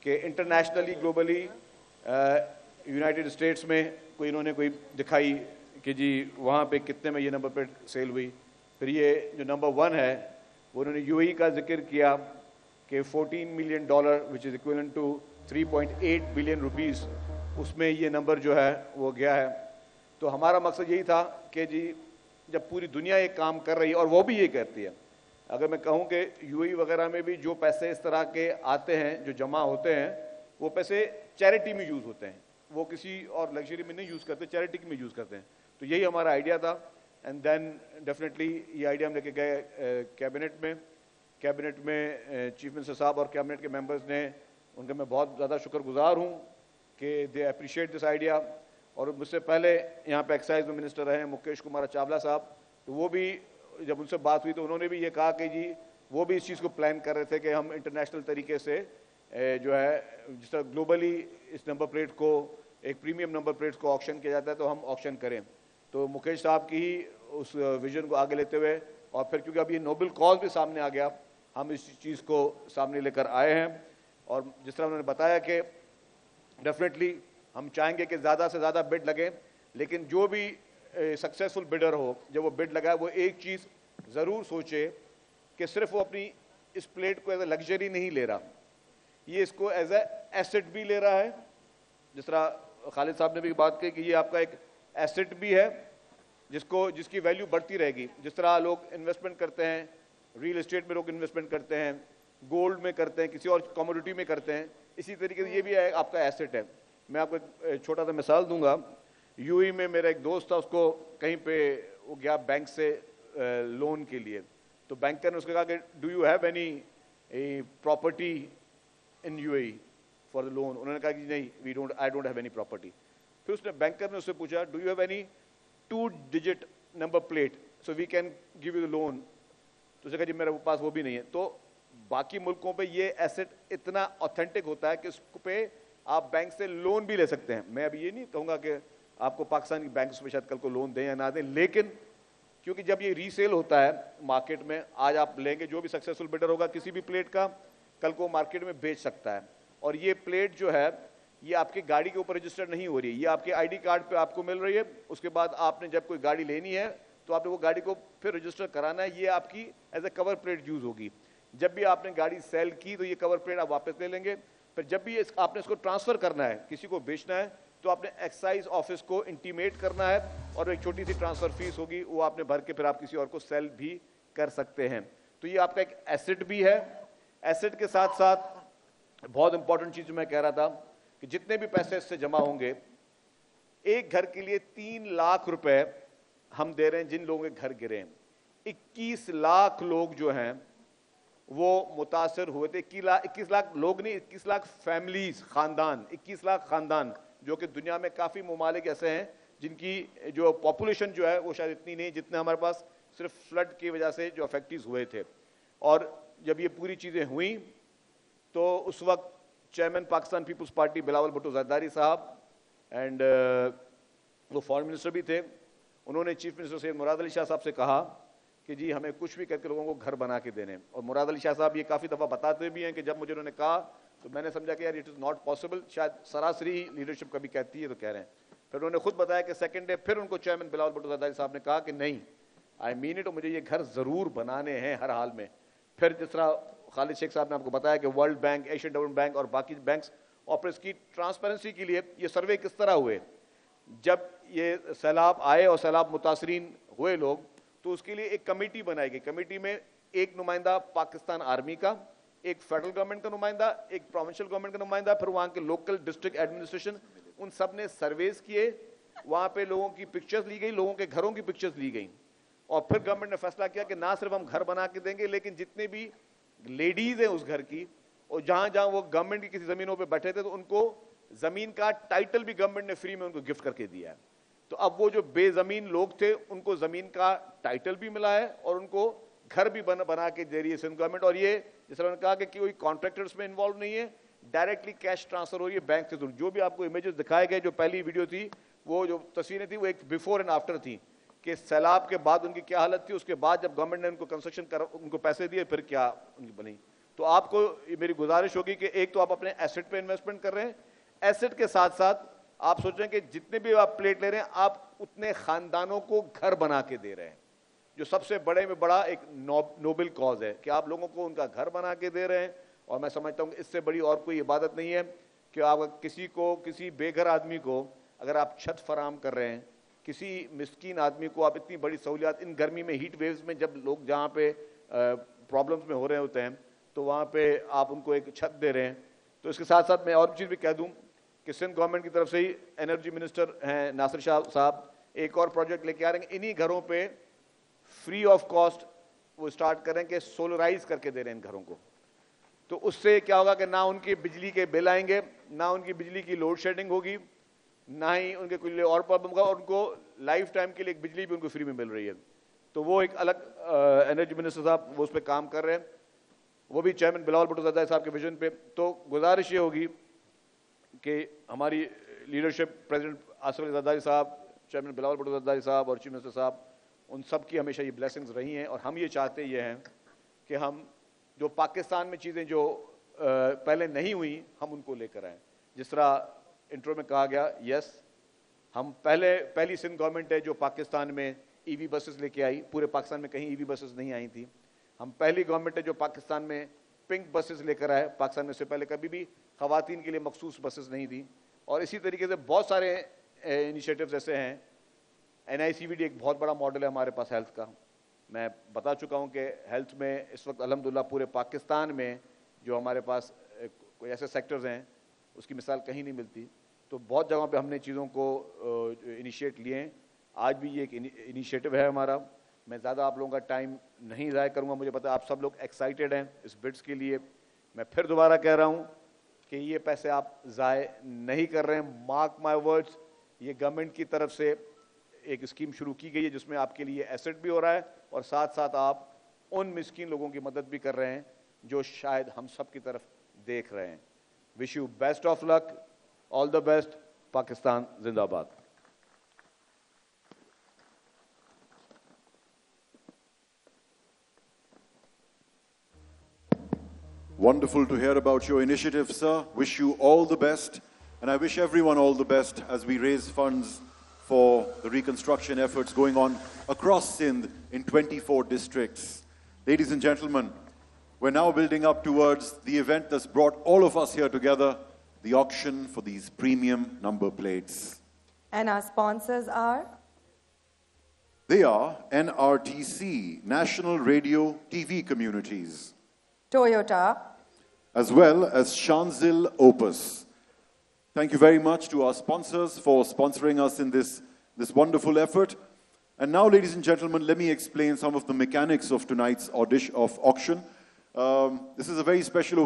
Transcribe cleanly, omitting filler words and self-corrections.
कि internationally globally United states में कोई इन्होंने कोई दिखाई कि जी वहाँ पे कितने में ये नंबर प्लेट सेल हुई। फिर ये जो नंबर 1 है वो उन्होंने यूएई का जिक्र किया कि $14 million which is equivalent to 3.8 billion rupees, उसमें ये नंबर जो है वो गया है। तो हमारा मकसद यही था कि जी जब पूरी दुनिया एक काम कर रही है और वो भी ये कहती है, अगर मैं कहूँ कि यूएई वगैरह में भी जो पैसे इस तरह के आते हैं जो जमा होते हैं वो पैसे चैरिटी में यूज़ होते हैं, वो किसी और लग्जरी में नहीं यूज़ करते, चैरिटी में यूज़ करते हैं। तो यही हमारा आइडिया था। एंड देन डेफिनेटली ये आइडिया हम लेके गए कैबिनेट में चीफ मिनिस्टर साहब और कैबिनेट के मेंबर्स ने, उनका मैं बहुत ज़्यादा शुक्रगुजार हूँ कि दे अप्रिशिएट दिस आइडिया। और मुझसे पहले यहाँ पे एक्साइज में मिनिस्टर रहे मुकेश कुमार चावला साहब, तो वो भी जब उनसे बात हुई तो उन्होंने भी ये कहा कि जी वो भी इस चीज़ को प्लान कर रहे थे कि हम इंटरनेशनल तरीके से जो है जिस तरह ग्लोबली इस नंबर प्लेट को एक प्रीमियम नंबर प्लेट्स को ऑक्शन किया जाता है तो हम ऑक्शन करें। तो मुकेश साहब की ही उस विजन को आगे लेते हुए और फिर क्योंकि अभी नोबेल कॉज भी सामने आ गया, हम इस चीज़ को सामने लेकर आए हैं। और जिस तरह उन्होंने बताया कि डेफिनेटली हम चाहेंगे कि ज़्यादा से ज़्यादा बिड लगें, लेकिन जो भी सक्सेसफुल बिडर हो, जब वो बिड लगाए वो एक चीज़ ज़रूर सोचे कि सिर्फ वो अपनी इस प्लेट को एज ए लग्जरी नहीं ले रहा, ये इसको एज ए एसेट भी ले रहा है। जिस तरह खालिद साहब ने भी बात की कि ये आपका एक एसेट भी है जिसकी वैल्यू बढ़ती रहेगी। जिस तरह लोग इन्वेस्टमेंट करते हैं, रियल एस्टेट में लोग इन्वेस्टमेंट करते हैं, गोल्ड में करते हैं, किसी और कमोडिटी में करते हैं, इसी तरीके से ये भी आपका एसेट है। मैं आपको एक छोटा सा मिसाल दूंगा। यूएई में मेरा एक दोस्त था, उसको कहीं पे वो गया बैंक से लोन के लिए, तो बैंकर ने उसको कहा कि do you have any property in UAE for the loan. उन्होंने कहा कि नहीं, I don't have any property. फिर उसने बैंकर ने उससे पूछा do you have any 2 digit number plate so we can give you the loan. तो उसने कहा जी मेरे पास वो भी नहीं है। तो बाकी मुल्कों पे ये एसेट इतना ऑथेंटिक होता है कि उस पे आप बैंक से लोन भी ले सकते हैं। मैं अभी ये नहीं कहूँगा कि आपको पाकिस्तान की बैंक में शायद कल को लोन दें या ना दें, लेकिन क्योंकि जब ये रीसेल होता है मार्केट में, आज आप लेंगे, जो भी सक्सेसफुल बिडर होगा किसी भी प्लेट का, कल को मार्केट में बेच सकता है। और ये प्लेट जो है ये आपकी गाड़ी के ऊपर रजिस्टर्ड नहीं हो रही है, ये आपके आईडी कार्ड पे आपको मिल रही है। उसके बाद आपने जब कोई गाड़ी लेनी है तो आपने वो गाड़ी को फिर रजिस्टर कराना है, ये आपकी as a cover plate use होगी। जब भी आपने गाड़ी सेल की तो ये कवर प्लेट आप वापस ले लेंगे। फिर जब भी आपने इसको ट्रांसफर करना है, किसी को बेचना है, तो आपने एक्साइज ऑफिस को इंटीमेट करना है और एक छोटी सी ट्रांसफर फीस होगी, वो आपने भर के फिर आप किसी और को सेल भी कर सकते हैं। तो ये आपका एक एसेट भी है। एसेट के साथ साथ बहुत इंपॉर्टेंट चीज मैं कह रहा था कि जितने भी पैसे इससे जमा होंगे, एक घर के लिए 3 लाख रुपए हम दे रहे हैं जिन लोगों के घर गिरे हैं। 21 लाख लोग जो हैं वो मुतासर हुए थे। 21 लाख लोग नहीं, 21 लाख फैमिलीज, खानदान, 21 लाख खानदान, जो कि दुनिया में काफी ममालिक ऐसे हैं जिनकी जो पॉपुलेशन जो है वो शायद इतनी नहीं जितने हमारे पास सिर्फ फ्लड की वजह से जो अफेक्टीज हुए थे। और जब ये पूरी चीजें हुई तो उस वक्त चेयरमैन पाकिस्तान पीपल्स पार्टी बिलावल भुट्टो जरदारी साहब एंड वो फॉरेन मिनिस्टर भी थे, उन्होंने चीफ मिनिस्टर सैयद मुराद अली शाह साहब से कहा कि जी हमें कुछ भी करके लोगों को घर बना के देने। और मुराद अली शाह साहब ये काफ़ी दफ़ा बताते भी हैं कि जब मुझे उन्होंने कहा तो मैंने समझा कि यार इट इज़ नॉट पॉसिबल, शायद सरासरी लीडरशिप कभी कहती है तो कह रहे हैं। फिर उन्होंने खुद बताया कि सेकंड डे फिर उनको चेयरमैन बिलावल भुट्टो जरदारी साहब ने कहा कि नहीं, आई मीन इट, मुझे ये घर ज़रूर बनाने हैं हर हाल में। फिर जिस तरह खालिद शेख साहब ने आपको बताया कि world bank, Asian development bank और बाकी बैंक्स और फिर इसकी ट्रांसपेरेंसी के लिए ये सर्वे किस तरह हुए, जब ये सैलाब आए और सैलाब मुतासरीन हुए लोग, तो उसके लिए एक कमेटी बनाई गई। कमेटी में एक नुमाइंदा पाकिस्तान आर्मी का, एक फेडरल गवर्नमेंट का नुमाइंदा, एक प्रोविंशियल गवर्नमेंट का नुमाइंदा, फिर वहाँ के लोकल डिस्ट्रिक्ट एडमिनिस्ट्रेशन, उन सब ने सर्वेस किए, वहाँ पे लोगों की पिक्चर्स ली गई, लोगों के घरों की पिक्चर्स ली गई। और फिर गवर्नमेंट ने फैसला किया कि ना सिर्फ हम घर बना के देंगे, लेकिन जितने भी लेडीज हैं उस घर की, और जहां जहां वो गवर्नमेंट की किसी जमीनों पे बैठे थे तो उनको जमीन का टाइटल भी गवर्नमेंट ने फ्री में उनको गिफ्ट करके दिया है। तो अब वो जो बेजमीन लोग थे उनको जमीन का टाइटल भी मिला है और उनको घर भी बना के दे रही है सिंध गवर्नमेंट। और ये जैसे उन्होंने कहा कि कोई कॉन्ट्रैक्टर्स में इन्वॉल्व नहीं है, डायरेक्टली कैश ट्रांसफर हो रही है बैंक से। जो भी आपको इमेजेस दिखाए गए, जो पहली वीडियो थी, वो जो तस्वीरें थी वो एक बिफोर एंड आफ्टर थी कि सैलाब के बाद उनकी क्या हालत थी, उसके बाद जब गवर्नमेंट ने उनको कंस्ट्रक्शन कर उनको पैसे दिए फिर क्या उनकी बनी। तो आपको मेरी गुजारिश होगी कि एक तो आप अपने एसेट पे इन्वेस्टमेंट कर रहे हैं, एसेट के साथ साथ आप सोचें कि जितने भी आप प्लेट ले रहे हैं आप उतने खानदानों को घर बना के दे रहे हैं, जो सबसे बड़े में बड़ा एक नोबल कॉज है कि आप लोगों को उनका घर बना के दे रहे हैं। और मैं समझता हूं कि इससे बड़ी और कोई इबादत नहीं है कि आप किसी बेघर आदमी को अगर आप छत फराम कर रहे हैं, किसी मिस्कीन आदमी को आप इतनी बड़ी सहूलियात इन गर्मी में, हीट वेव्स में, जब लोग जहाँ पे प्रॉब्लम्स में हो रहे होते हैं, तो वहाँ पे आप उनको एक छत दे रहे हैं। तो इसके साथ साथ मैं और चीज़ भी कह दूँ कि सिंध गवर्नमेंट की तरफ से ही एनर्जी मिनिस्टर हैं नासिर शाह साहब एक और प्रोजेक्ट लेके आ रहे हैं, इन्हीं घरों पे फ्री ऑफ कॉस्ट वो स्टार्ट करें कि सोलराइज करके दे रहे हैं इन घरों को। तो उससे क्या होगा कि ना उनकी बिजली के बिल आएंगे, ना उनकी बिजली की लोड शेडिंग होगी, ना ही उनके कुछ और प्रॉब्लम होगा, और उनको लाइफ टाइम के लिए एक बिजली भी उनको फ्री में मिल रही है। तो वो एक अलग एनर्जी मिनिस्टर साहब वो उस पर काम कर रहे हैं, वो भी चेयरमैन बिलावल भुट्टो ज़रदारी साहब के विजन पे। तो गुजारिश ये होगी कि हमारी लीडरशिप, प्रेसिडेंट आसिफ अली ज़रदारी साहब, चेयरमैन बिलावल भुट्टो ज़रदारी साहब और चीफ मिनिस्टर साहब, उन सब की हमेशा ये ब्लेसिंग्स रही हैं। और हम ये चाहते ये हैं कि हम जो पाकिस्तान में चीज़ें जो पहले नहीं हुई, हम उनको लेकर आएँ। जिस तरह इंट्रो में कहा गया, यस, हम पहली सिंध गवर्नमेंट है जो पाकिस्तान में ईवी बसेस लेके आई। पूरे पाकिस्तान में कहीं ईवी बसेस नहीं आई थी। हम पहली गवर्नमेंट है जो पाकिस्तान में पिंक बसेस लेकर आए। पाकिस्तान में से पहले कभी भी ख़वातीन के लिए मखसूस बसेस नहीं थी। और इसी तरीके से बहुत सारे इनिशिएटिव्स ऐसे हैं। NICVD एक बहुत बड़ा मॉडल है हमारे पास हेल्थ का। मैं बता चुका हूँ कि हेल्थ में इस वक्त अल्हम्दुलिल्लाह पूरे पाकिस्तान में जो हमारे पास कोई ऐसे सेक्टर्स हैं उसकी मिसाल कहीं नहीं मिलती। तो बहुत जगहों पे हमने चीज़ों को इनिशिएट लिए हैं। आज भी ये एक इनिशिएटिव है हमारा। मैं ज़्यादा आप लोगों का टाइम नहीं ज़ाया करूँगा। मुझे पता है आप सब लोग एक्साइटेड हैं इस बिड्स के लिए। मैं फिर दोबारा कह रहा हूँ कि ये पैसे आप ज़ाय नहीं कर रहे हैं। मार्क माई वर्ड्स, ये गवर्नमेंट की तरफ से एक स्कीम शुरू की गई है जिसमें आपके लिए एसेट भी हो रहा है और साथ साथ आप उन मिस्कीन लोगों की मदद भी कर रहे हैं जो शायद हम सब की तरफ देख रहे हैं। Wish you best of luck, all the best. Pakistan जिंदाबाद। Wonderful to hear about your initiative, sir. Wish you all the best, and I wish everyone all the best as we raise funds for the reconstruction efforts going on across Sindh in 24 districts. Ladies and gentlemen, we're now building up towards the event that's brought all of us here together, the auction for these premium number plates. And our sponsors are? They are NRTC, National Radio TV Communities, Toyota, as well as Shanzil Opus. Thank you very much to our sponsors for sponsoring us in this wonderful effort. And now, ladies and gentlemen, let me explain some of the mechanics of tonight's auction. This is a very special occasion.